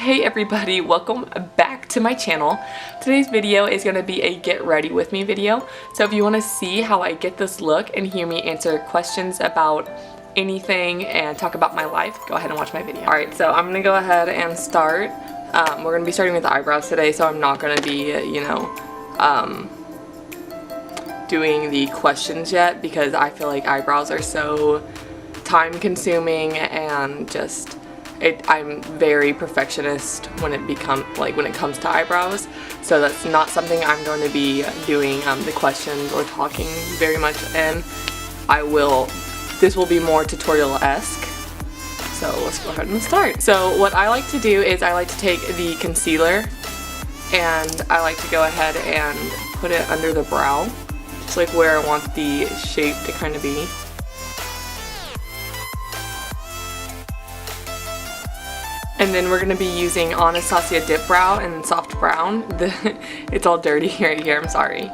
Hey everybody, welcome back to my channel. Today's video is going to be a get ready with me video. So if you want to see how I get this look and hear me answer questions about anything and talk about my life, go ahead and watch my video. Alright, so I'm going to go ahead and start. We're going to be starting with the eyebrows today, so I'm not going to be, doing the questions yet because I feel like eyebrows are so time consuming and just I'm very perfectionist when it comes to eyebrows, so that's not something I'm going to be doing the questions or talking very much in. This will be more tutorial-esque, so let's go ahead and start. So what I like to do is I like to take the concealer and I like to go ahead and put it under the brow, just like where I want the shape to kind of be. And then we're going to be using Anastasia Dip Brow in Soft Brown. It's all dirty right here, I'm sorry.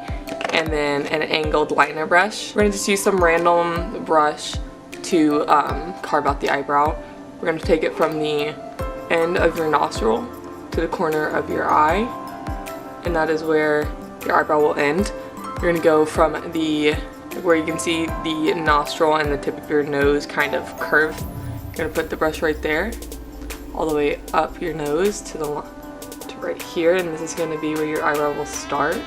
And then an angled liner brush. We're going to just use some random brush to carve out the eyebrow. We're going to take it from the end of your nostril to the corner of your eye. And that is where your eyebrow will end. You're going to go from where you can see the nostril and the tip of your nose kind of curve. You're going to put the brush right there, all the way up your nose to right here, and this is going to be where your eyebrow will start.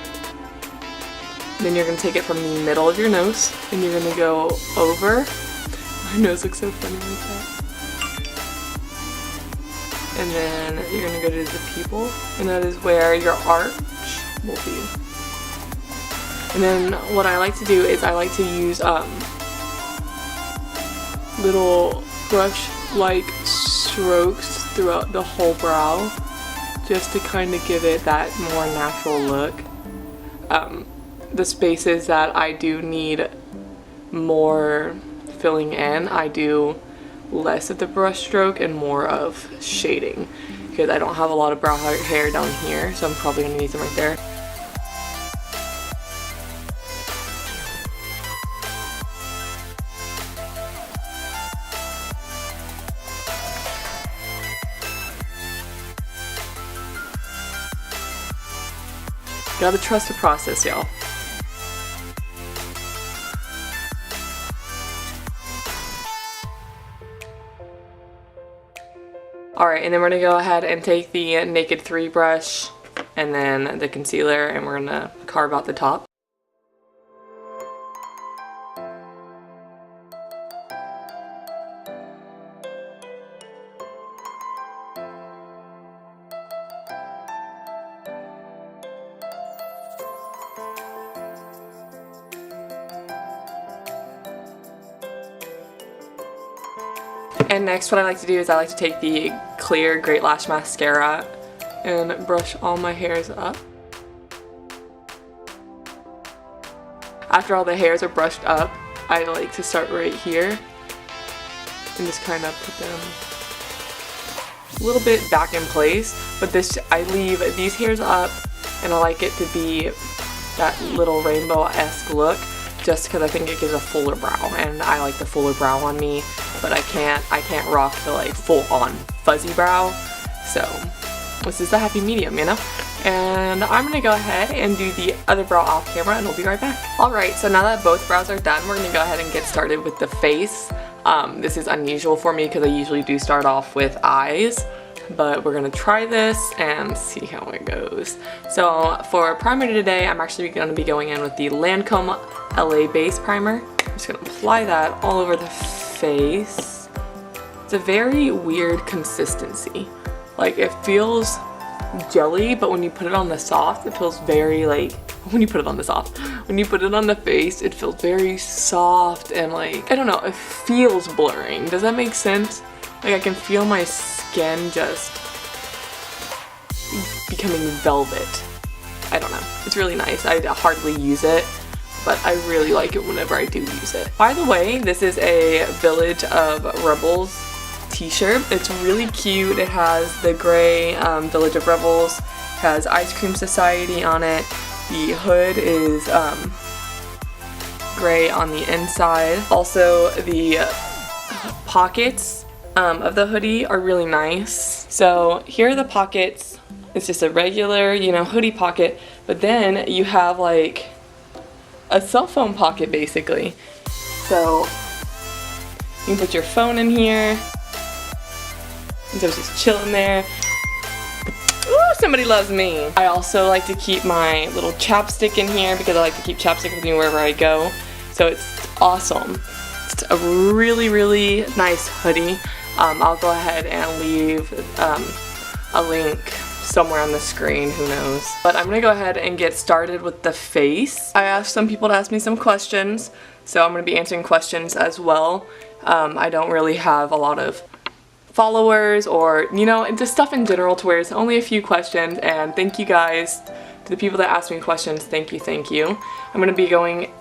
Then you're going to take it from the middle of your nose and you're going to go over. My nose looks so funny like that. And then you're going to go to the pupil, and that is where your arch will be. And then what I like to do is I like to use little brush-like strokes throughout the whole brow, just to kind of give it that more natural look. The spaces that I do need more filling in, I do less of the brush stroke and more of shading, because I don't have a lot of brow hair down here, so I'm probably going to need some right there. Gotta trust the process, y'all. Alright, and then we're gonna go ahead and take the Naked 3 brush and then the concealer, and we're gonna carve out the top. And next, what I like to do is I like to take the clear Great Lash Mascara and brush all my hairs up. After all the hairs are brushed up, I like to start right here and just kind of put them a little bit back in place. But I leave these hairs up, and I like it to be that little rainbow-esque look, just because I think it gives a fuller brow, and I like the fuller brow on me, but I can't rock the like full-on fuzzy brow, so this is the happy medium, you know? And I'm gonna go ahead and do the other brow off camera, and we'll be right back. Alright, so now that both brows are done, we're gonna go ahead and get started with the face. This is unusual for me because I usually do start off with eyes, but we're gonna try this and see how it goes. So for primer today, I'm actually gonna be going in with the Lancome LA Base Primer. I'm just gonna apply that all over the face. It's a very weird consistency. Like, it feels jelly, but when you put it on the soft, it feels very like, when you put it on the face, it feels very soft and like, I don't know, it feels blurring. Does that make sense? Like, I can feel my skin just becoming velvet. I don't know. It's really nice. I hardly use it, but I really like it whenever I do use it. By the way, this is a Village of Rebels t-shirt. It's really cute. It has the gray Village of Rebels, has Ice Cream Society on it. The hood is gray on the inside. Also, the pockets of the hoodie are really nice. So here are the pockets. It's just a regular, you know, hoodie pocket, but then you have like a cell phone pocket basically. So you can put your phone in here. So it's just chilling there. Ooh, somebody loves me. I also like to keep my little chapstick in here because I like to keep chapstick with me wherever I go. So it's awesome. It's a really, really nice hoodie. I'll go ahead and leave a link somewhere on the screen, who knows. But I'm gonna go ahead and get started with the face. I asked some people to ask me some questions, so I'm gonna be answering questions as well. I don't really have a lot of followers or, you know, just stuff in general to where it's only a few questions, and thank you guys to the people that asked me questions. Thank you, thank you. I'm gonna be going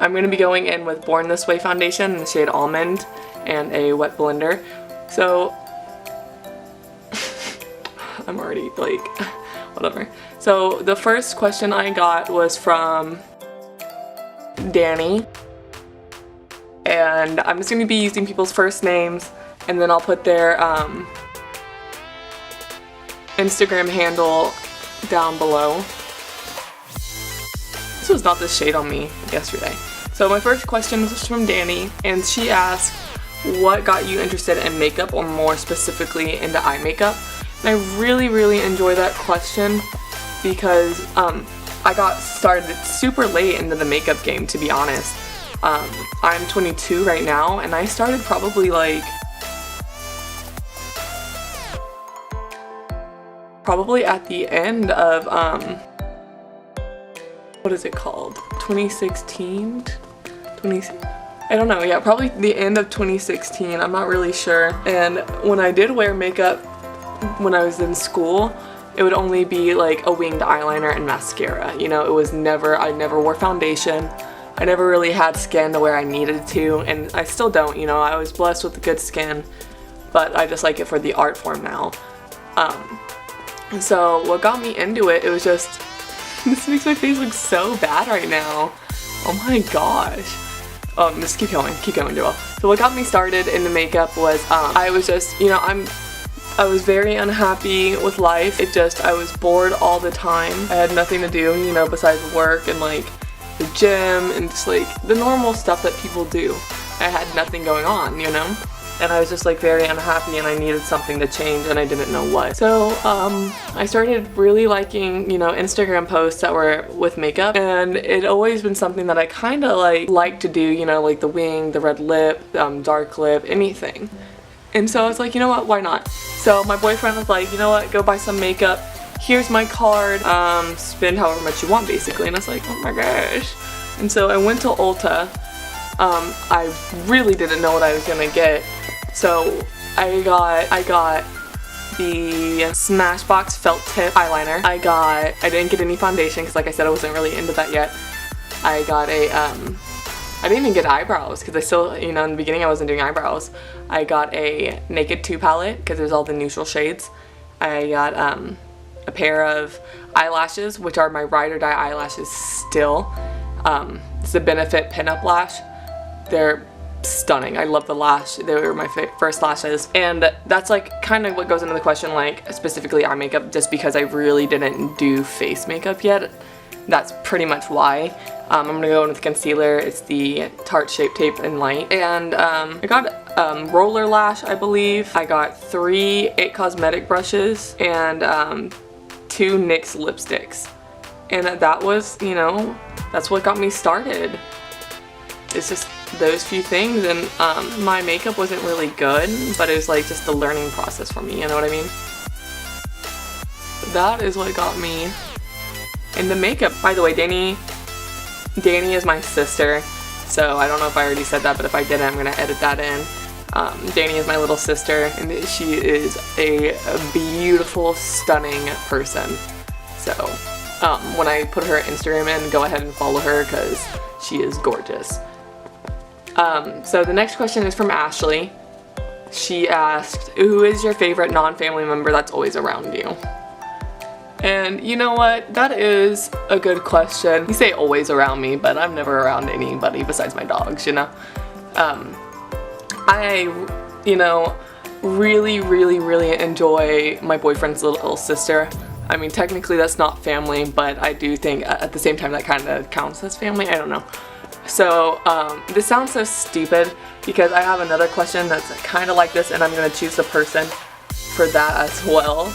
I'm gonna be going in with Born This Way foundation in the shade Almond and a wet blender. So I'm already like whatever. So the first question I got was from Dani, and I'm just going to be using people's first names, and then I'll put their Instagram handle down below. This was not this shade on me yesterday. So my first question was from Dani, and she asked, what got you interested in makeup, or more specifically into eye makeup? And I really, really enjoy that question because I got started super late into the makeup game, to be honest. I'm 22 right now, and I started probably at the end of what is it called? 2016? I don't know, yeah, probably the end of 2016, I'm not really sure. And when I did wear makeup when I was in school, it would only be like a winged eyeliner and mascara. You know, it was I never wore foundation. I never really had skin to where I needed to, and I still don't, you know. I was blessed with good skin, but I just like it for the art form now. And so what got me into it, it was just, this makes my face look so bad right now. Oh my gosh. Just keep going, Joel. So what got me started into makeup was, I was just, you know, I was very unhappy with life. I was bored all the time. I had nothing to do, you know, besides work and like the gym and just like the normal stuff that people do. I had nothing going on, you know? And I was just like very unhappy, and I needed something to change, and I didn't know what. So I started really liking, you know, Instagram posts that were with makeup, and it always been something that I kind of like to do, you know, like the wing, the red lip, dark lip, anything. And so I was like, you know what, why not? So my boyfriend was like, you know what, go buy some makeup. Here's my card, spend however much you want basically. And I was like, oh my gosh. And so I went to Ulta. I really didn't know what I was gonna get. So I got the Smashbox felt tip eyeliner. I didn't get any foundation because, like I said, I wasn't really into that yet. I got a, I didn't even get eyebrows because I still, you know, in the beginning I wasn't doing eyebrows. I got a Naked 2 palette because there's all the neutral shades. I got a pair of eyelashes, which are my ride or die eyelashes still. It's the Benefit Pinup Lash. They're stunning. I love the lash. They were my first lashes, and that's like kind of what goes into the question, like specifically eye makeup, just because I really didn't do face makeup yet. That's pretty much why. I'm gonna go in with concealer. It's the Tarte Shape Tape in Light, and I got roller lash, I believe. I got 3 IT Cosmetic brushes and 2 NYX lipsticks, and that was, you know, that's what got me started. It's just those few things, and my makeup wasn't really good, but it was like just the learning process for me, you know what I mean? That is what got me into makeup. By the way, Dani is my sister, so I don't know if I already said that, but if I didn't, I'm gonna edit that in. Dani is my little sister, and she is a beautiful, stunning person. So when I put her Instagram in, go ahead and follow her because she is gorgeous. So the next question is from Ashley. She asked, who is your favorite non-family member that's always around you? And you know what? That is a good question. You say always around me, but I'm never around anybody besides my dogs, you know? I, you know, really enjoy my boyfriend's little sister. I mean, technically that's not family, but I do think at the same time that kind of counts as family. I don't know. So this sounds so stupid because I have another question that's kind of like this, and I'm gonna choose the person for that as well.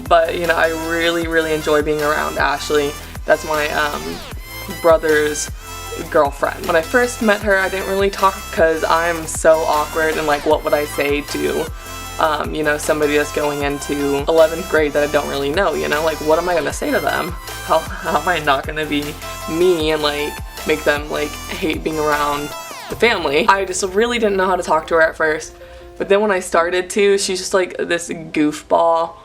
But you know, I really enjoy being around Ashley. That's my brother's girlfriend. When I first met her, I didn't really talk because I'm so awkward, and like, what would I say to you know, somebody that's going into 11th grade that I don't really know, you know? Like, what am I gonna say to them? How am I not gonna be me and like make them like hate being around the family? I just really didn't know how to talk to her at first, but then when I started to, she's just like this goofball,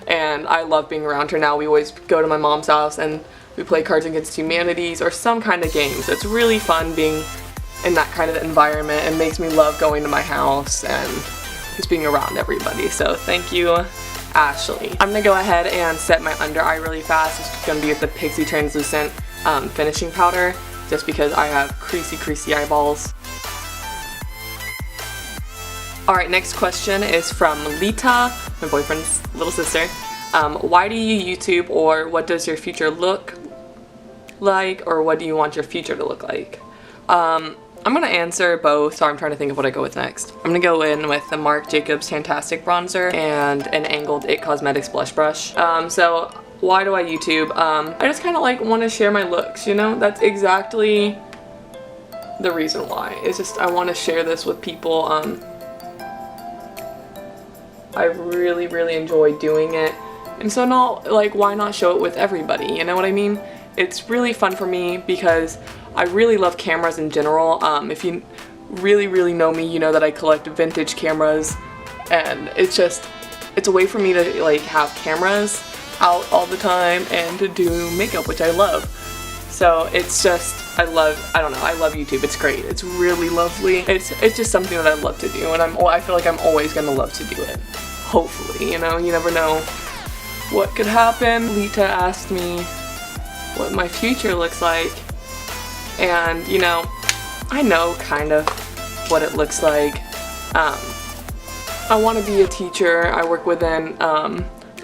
and I love being around her now. We always go to my mom's house and we play Cards Against Humanities or some kind of games. It's really fun being in that kind of environment. It makes me love going to my house and just being around everybody. So thank you, Ashley. I'm gonna go ahead and set my under eye really fast. It's gonna be with the Pixie Translucent finishing powder, just because I have creasy eyeballs. Alright, next question is from Lita, my boyfriend's little sister. Why do you YouTube, or what does your future look like, or what do you want your future to look like? I'm gonna answer both, so I'm trying to think of what I go with next. I'm gonna go in with the Marc Jacobs Fantastic Bronzer and an angled IT Cosmetics blush brush. So why do I YouTube? I just kind of like want to share my looks, you know? That's exactly the reason why. It's just I want to share this with people. I really enjoy doing it, and so not like, why not show it with everybody, you know what I mean? It's really fun for me because I really love cameras in general. If you really know me, you know that I collect vintage cameras, and it's a way for me to like have cameras out all the time and to do makeup, which I love. So it's just, I love YouTube. It's great. It's really lovely. It's just something that I love to do, and I feel like I'm always gonna love to do it. Hopefully, you know, you never know what could happen. Lita asked me what my future looks like, and you know, I know kind of what it looks like. I want to be a teacher. I work within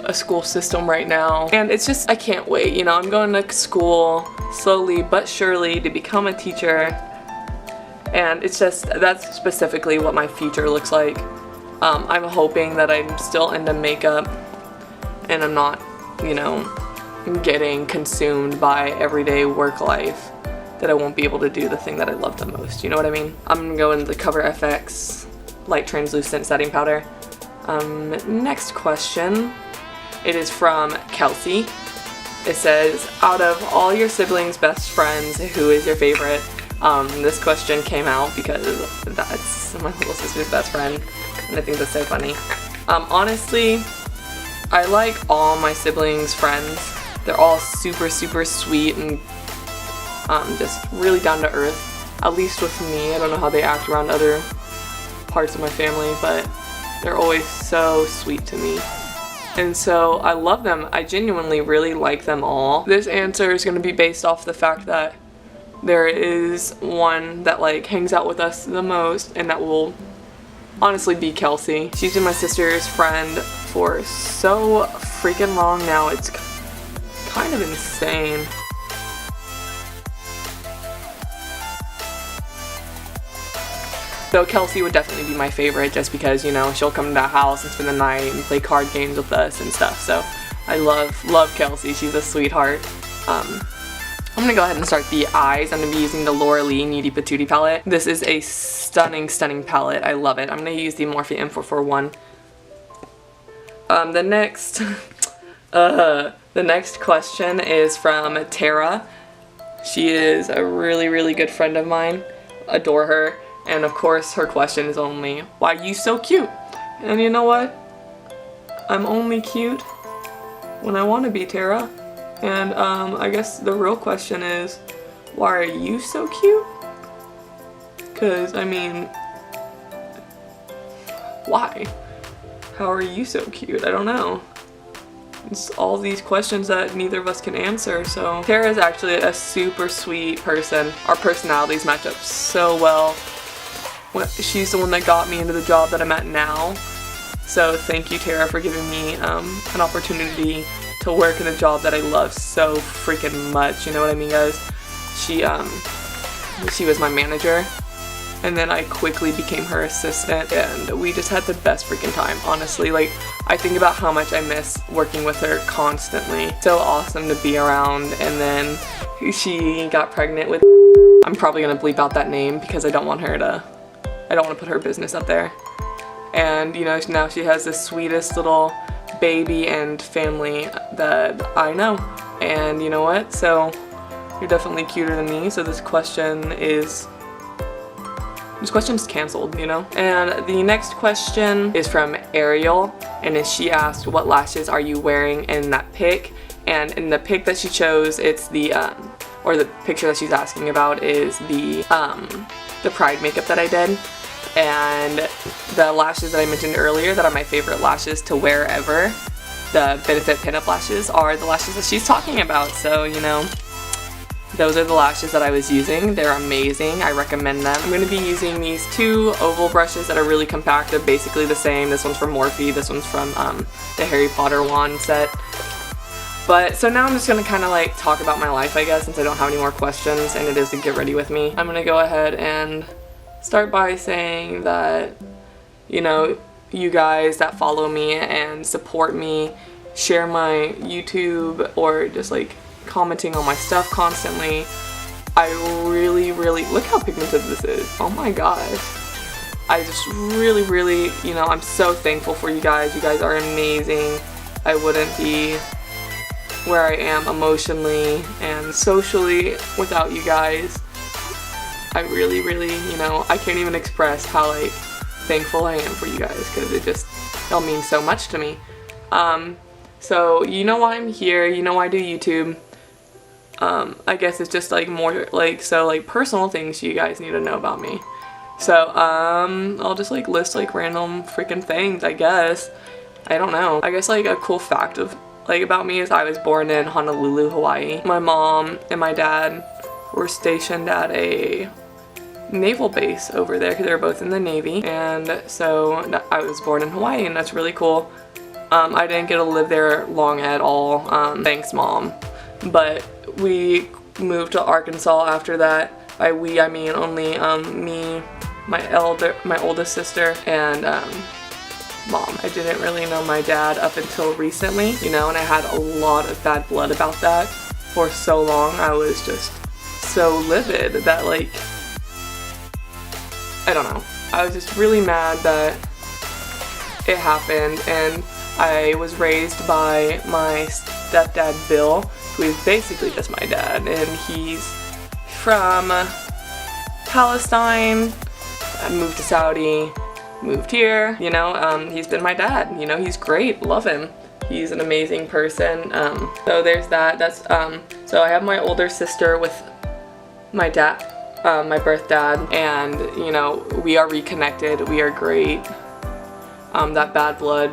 a school system right now, and it's just, I can't wait, you know. I'm going to school slowly but surely to become a teacher, and it's just, that's specifically what my future looks like. I'm hoping that I'm still into makeup and I'm not, you know, getting consumed by everyday work life, that I won't be able to do the thing that I love the most, you know what I mean? I'm gonna go in the Cover FX Light Translucent Setting Powder. Next question, it is from Kelsey. It says, out of all your siblings' best friends, who is your favorite? This question came out because that's my little sister's best friend, and I think that's so funny. Honestly, I like all my siblings' friends. They're all super sweet and just really down to earth, at least with me. I don't know how they act around other parts of my family, but they're always so sweet to me. And so I love them. I genuinely really like them all. This answer is going to be based off the fact that there is one that like hangs out with us the most, and that will honestly be Kelsey. She's been my sister's friend for so freaking long now. It's kind of insane. So Kelsey would definitely be my favorite, just because, you know, she'll come to the house and spend the night and play card games with us and stuff. So I love Kelsey. She's a sweetheart. I'm gonna go ahead and start the eyes. I'm gonna be using the Laura Lee Nudie Patootie palette. This is a stunning palette. I love it. I'm gonna use the Morphe M441. The next question is from Tara. She is a really good friend of mine. Adore her. And of course, her question is only, why are you so cute? And you know what? I'm only cute when I want to be, Tara. And I guess the real question is, why are you so cute? Because, I mean, why? How are you so cute? I don't know. It's all these questions that neither of us can answer. So Tara is actually a super sweet person. Our personalities match up so well. she's the one that got me into the job that I'm at now. So thank you, Tara, for giving me an opportunity to work in a job that I love so freaking much. You know what I mean, guys? She was my manager, and then I quickly became her assistant, and we just had the best freaking time, honestly. Like, I think about how much I miss working with her constantly. So awesome to be around. And then she got pregnant with, I'm probably gonna bleep out that name because I don't want to put her business up there. And you know, now she has the sweetest little baby and family that I know. And you know what? So you're definitely cuter than me. So this question's canceled, you know? And the next question is from Ariel, and she asked, what lashes are you wearing in that pic? And in the pic that she chose, it's the or the picture that she's asking about is the Pride makeup that I did. And the lashes that I mentioned earlier that are my favorite lashes to wear ever, the Benefit Pinup lashes, are the lashes that she's talking about. So, you know, those are the lashes that I was using. They're amazing. I recommend them. I'm going to be using these two oval brushes that are really compact. They're basically the same. This one's from Morphe. This one's from the Harry Potter wand set. But so now I'm just going to kind of like talk about my life, I guess, since I don't have any more questions, and it is to get ready with me. I'm going to go ahead and start by saying that, you know, you guys that follow me and support me, share my YouTube, or just like commenting on my stuff constantly, I really, look how pigmented this is. Oh my gosh. I just really, you know, I'm so thankful for you guys. You guys are amazing. I wouldn't be where I am emotionally and socially without you guys. I really, you know, I can't even express how like thankful I am for you guys, because it all means so much to me. So you know why I'm here, you know why I do YouTube. I guess it's just like more like, so like personal things you guys need to know about me. So I'll just like list like random freaking things, I guess. I don't know. I guess like a cool fact of like about me is I was born in Honolulu, Hawaii. My mom and my dad were stationed at a naval base over there because they were both in the Navy, and so I was born in Hawaii, and that's really cool. I didn't get to live there long at all, thanks Mom, but we moved to Arkansas after that. By we I mean only me, my oldest sister, and Mom. I didn't really know my dad up until recently, you know, and I had a lot of bad blood about that for so long. I was just so livid that like, I don't know, I was just really mad that it happened. And I was raised by my stepdad Bill, who is basically just my dad, and he's from Palestine. I moved to Saudi, moved here, you know. He's been my dad, you know, he's great, love him. He's an amazing person. So there's that. That's so I have my older sister with my dad, my birth dad, and you know, we are reconnected, we are great. That bad blood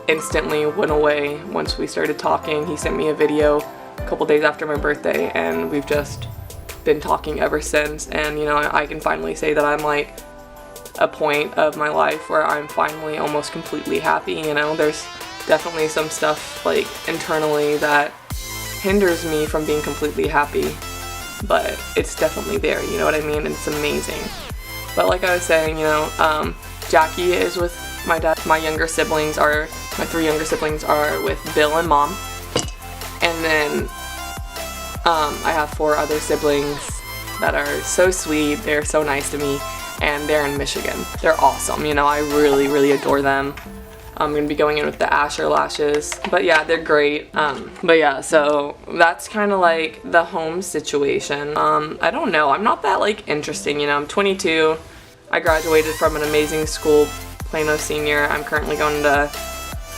instantly went away once we started talking. He sent me a video a couple days after my birthday, and we've just been talking ever since. And you know, I can finally say that I'm like a point of my life where I'm finally almost completely happy. You know, there's definitely some stuff like internally that hinders me from being completely happy, but it's definitely there, you know what I mean? It's amazing. But like I was saying, you know, Jackie is with my dad. My three younger siblings are with Bill and Mom. And then I have 4 other siblings that are so sweet, they're so nice to me, and they're in Michigan. They're awesome, you know, I really adore them. I'm gonna be going in with the Asher lashes, but yeah, they're great. But yeah, so that's kind of like the home situation. I don't know, I'm not that like interesting, you know. I'm 22, I graduated from an amazing school, Plano Senior. I'm currently going to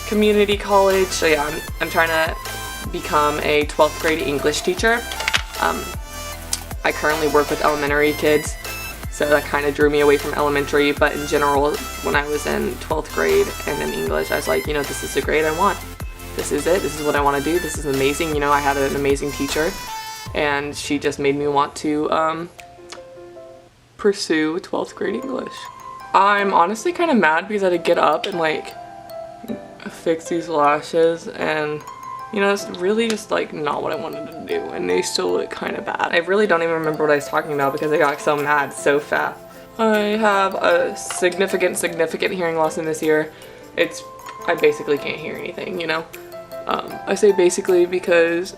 community college, so yeah, I'm trying to become a 12th grade English teacher. I currently work with elementary kids, so that kind of drew me away from elementary, but in general, when I was in 12th grade and in English, I was like, you know, this is the grade I want. This is it. This is what I want to do. This is amazing. You know, I had an amazing teacher, and she just made me want to pursue 12th grade English. I'm honestly kind of mad because I had to get up and like fix these lashes, and you know, it's really just like not what I wanted to do, and they still look kind of bad. I really don't even remember what I was talking about because I got so mad so fast. I have a significant hearing loss in this ear. I basically can't hear anything, you know? I say basically because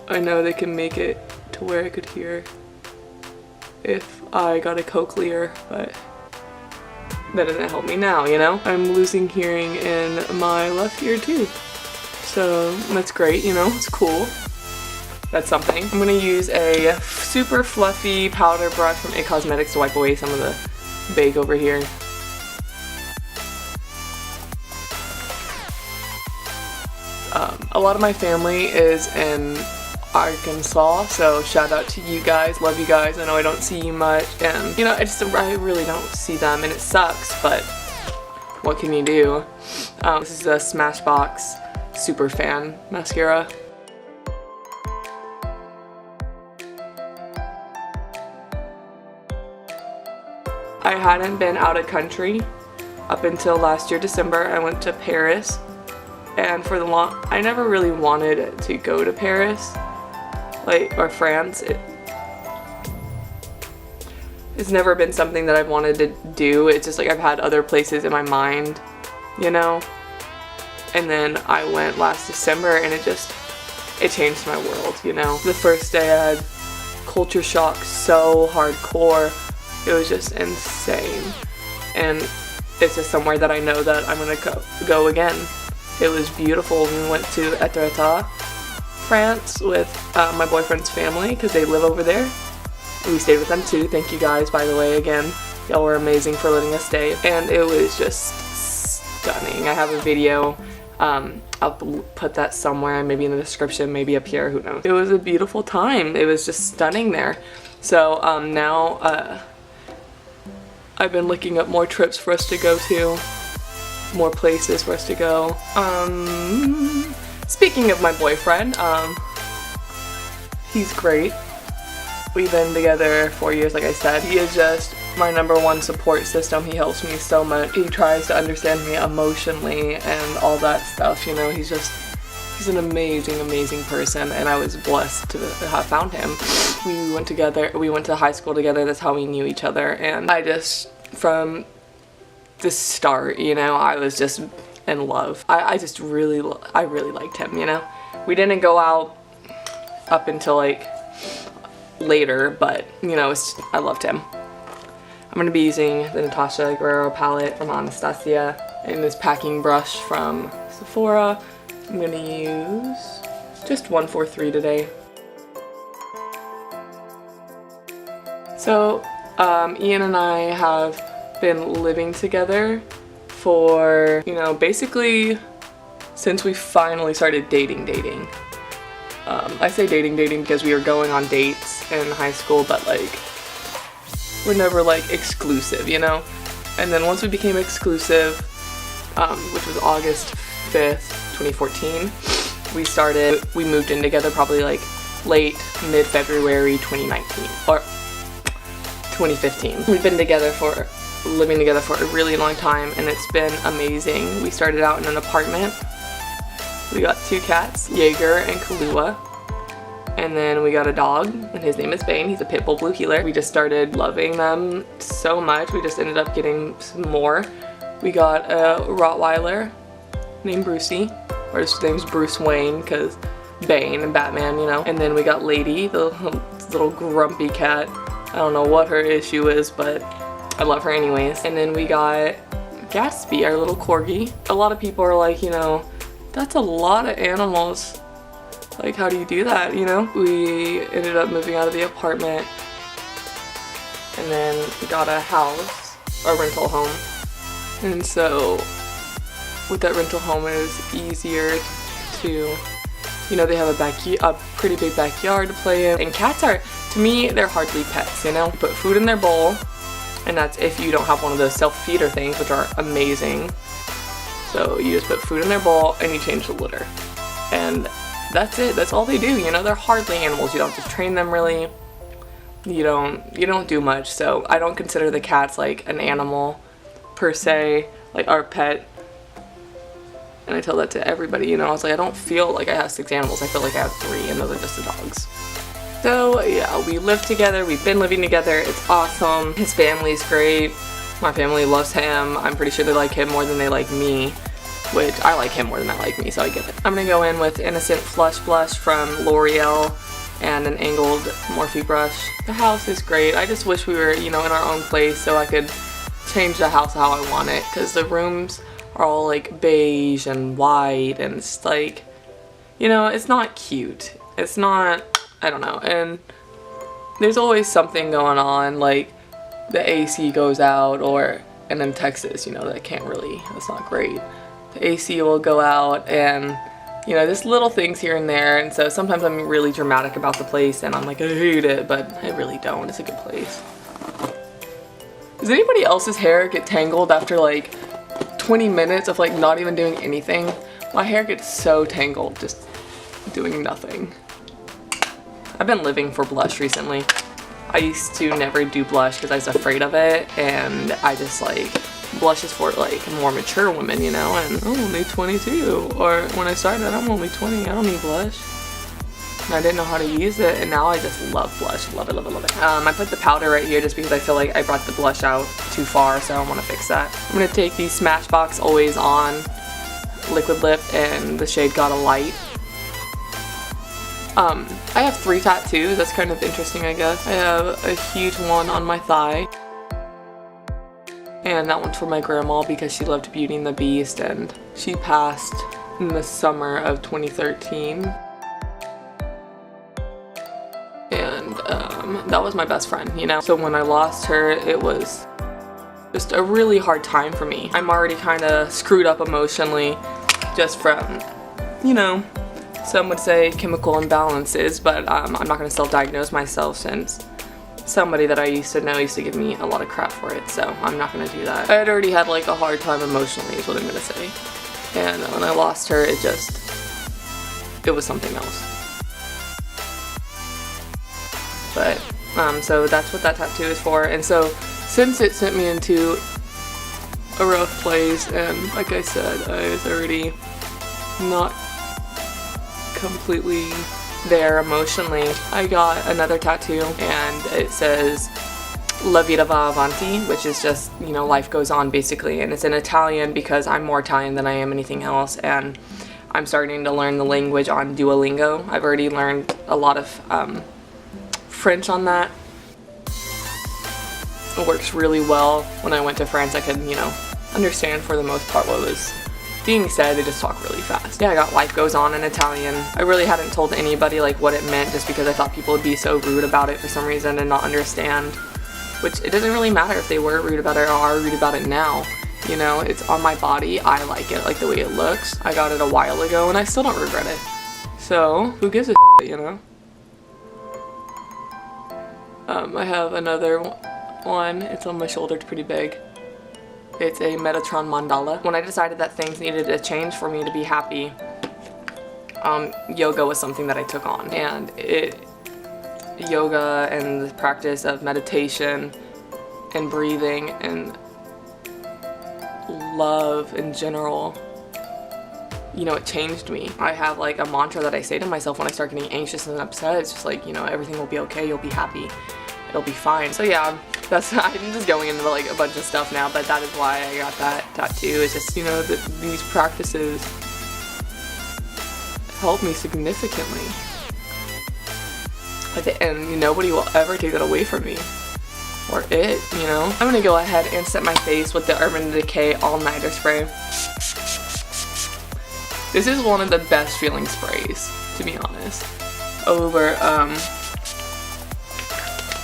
I know they can make it to where I could hear if I got a cochlear, but that doesn't help me now, you know? I'm losing hearing in my left ear too. So that's great, you know, it's cool. That's something. I'm gonna use a super fluffy powder brush from It Cosmetics to wipe away some of the bake over here. A lot of my family is in Arkansas, so shout out to you guys, love you guys. I know I don't see you much, and you know, I really don't see them, and it sucks, but what can you do? This is a Smashbox Super Fan mascara. I hadn't been out of country up until last year December. I went to Paris, and for the I never really wanted to go to Paris, or France. It's never been something that I've wanted to do. It's just like I've had other places in my mind, you know? And then I went last December, and it changed my world, you know? The first day I had culture shock so hardcore. It was just insane. And it's just somewhere that I know that I'm gonna go again. It was beautiful. We went to Etretat, France with my boyfriend's family because they live over there. We stayed with them too. Thank you guys, by the way, again. Y'all were amazing for letting us stay. And it was just stunning. I have a video. I'll put that somewhere, maybe in the description, maybe up here, who knows. It was a beautiful time. It was just stunning there. So now I've been looking up more trips for us to go to. More places for us to go. Speaking of my boyfriend, he's great. We've been together 4 years, like I said. He is just my #1 support system. He helps me so much. He tries to understand me emotionally and all that stuff, you know. He's an amazing person, and I was blessed to have found him. We went to high school together. That's how we knew each other, and from the start, you know, I was just in love. I really liked him, you know. We didn't go out up until like later, but you know, I loved him. I'm gonna be using the Natasha Guerrero palette from Anastasia and this packing brush from Sephora. I'm gonna use just 143 today. So Ian and I have been living together for, you know, basically since we finally started dating. I say dating because we were going on dates in high school, but like we're never like exclusive, you know? And then once we became exclusive, which was August 5th, 2014, we moved in together probably like mid-February 2019 or 2015. We've been living together for a really long time, and it's been amazing. We started out in an apartment. We got 2 cats, Jaeger and Kahlua, and then we got a dog, and his name is Bane. He's a pit bull blue heeler. We just started loving them so much. We just ended up getting some more. We got a Rottweiler named Brucey, or his name's Bruce Wayne because Bane and Batman, you know. And then we got Lady, the little grumpy cat. I don't know what her issue is, but I love her anyways. And then we got Gatsby, our little corgi. A lot of people are like, you know, that's a lot of animals. Like, how do you do that, you know? We ended up moving out of the apartment, and then we got a house, a rental home. And so with that rental home, it was easier to, you know, they have a pretty big backyard to play in. And cats are, to me, they're hardly pets, you know? You put food in their bowl, and that's if you don't have one of those self-feeder things, which are amazing. So you just put food in their bowl and you change the litter. And that's it. That's all they do, you know? They're hardly animals. You don't have to train them really. You don't do much. So I don't consider the cats like an animal. per se, like our pet. And I tell that to everybody, you know. I was like, I don't feel like I have 6 animals. I feel like I have 3, and those are just the dogs. So yeah, we live together. We've been living together. It's awesome. His family's great. My family loves him. I'm pretty sure they like him more than they like me, which I like him more than I like me, so I get it. I'm gonna go in with Innocent Flush Blush from L'Oreal and an angled Morphe brush. The house is great. I just wish we were, you know, in our own place so I could change the house how I want it, because the rooms are all like beige and white, and it's like, you know, it's not cute. It's not, I don't know, and there's always something going on, like the AC goes out, or, and in Texas, you know, that can't really, that's not great. The AC will go out, and you know, just little things here and there, and so sometimes I'm really dramatic about the place and I'm like, I hate it, but I really don't. It's a good place. Does anybody else's hair get tangled after like 20 minutes of like not even doing anything? My hair gets so tangled just doing nothing. I've been living for blush recently. I used to never do blush because I was afraid of it, and I just like, blush is for like more mature women, you know, and I'm only 22, or when I started I'm only 20, I don't need blush. And I didn't know how to use it, and now I just love blush. Love it, love it, love it. I put the powder right here just because I feel like I brought the blush out too far, so I want to fix that. I'm going to take the Smashbox Always On Liquid Lip and the shade Got a Light. I have 3 tattoos. That's kind of interesting, I guess. I have a huge one on my thigh. And that one's for my grandma because she loved Beauty and the Beast, and she passed in the summer of 2013. And that was my best friend, you know? So when I lost her, it was just a really hard time for me. I'm already kind of screwed up emotionally just from, you know, some would say chemical imbalances, but I'm not going to self-diagnose myself since somebody that I used to know used to give me a lot of crap for it, so I'm not going to do that. I had already had like a hard time emotionally is what I'm going to say. And when I lost her, it was something else. But, so that's what that tattoo is for. And so, since it sent me into a rough place, and like I said, I was already not completely there emotionally, I got another tattoo, and it says La Vita Va Avanti, which is just, you know, life goes on basically, and it's in Italian because I'm more Italian than I am anything else, and I'm starting to learn the language on Duolingo. I've already learned a lot of French on that. It works really well. When I went to France, I could, you know, understand for the most part what was being said. They just talk really fast. Yeah, I got Life Goes On in Italian. I really hadn't told anybody like what it meant just because I thought people would be so rude about it for some reason and not understand, which it doesn't really matter if they were rude about it or are rude about it now. You know, it's on my body. I like it, like the way it looks. I got it a while ago and I still don't regret it. So, who gives a shit, you know? I have another one. It's on my shoulder. It's pretty big. It's a Metatron mandala. When I decided that things needed to change for me to be happy, yoga was something that I took on. And yoga and the practice of meditation and breathing and love in general, you know, it changed me. I have like a mantra that I say to myself when I start getting anxious and upset. It's just like, you know, everything will be okay, you'll be happy, it'll be fine. So yeah, that's, I'm just going into like a bunch of stuff now, but that is why I got that tattoo. It's just, you know, these practices help me significantly. And nobody will ever take that away from me. Or it, you know. I'm gonna go ahead and set my face with the Urban Decay All-Nighter Spray. This is one of the best feeling sprays, to be honest, over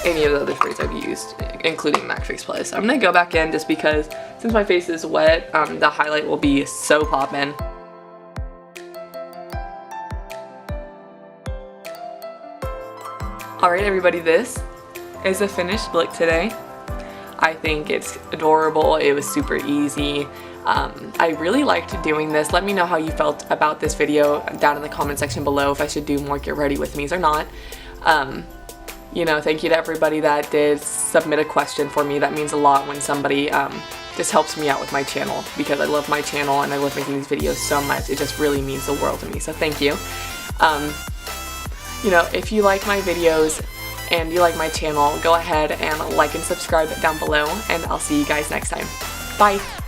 any of the other sprays I've used, including MAC Fix Plus. I'm gonna go back in just because since my face is wet, the highlight will be so poppin'. Alright everybody, this is a finished look today. I think it's adorable. It was super easy. I really liked doing this. Let me know how you felt about this video down in the comment section below, if I should do more get ready with me's or not. You know, thank you to everybody that did submit a question for me. That means a lot when somebody just helps me out with my channel, because I love my channel and I love making these videos so much. It just really means the world to me, so thank you. You know, if you like my videos and you like my channel, go ahead and like and subscribe down below, and I'll see you guys next time. Bye!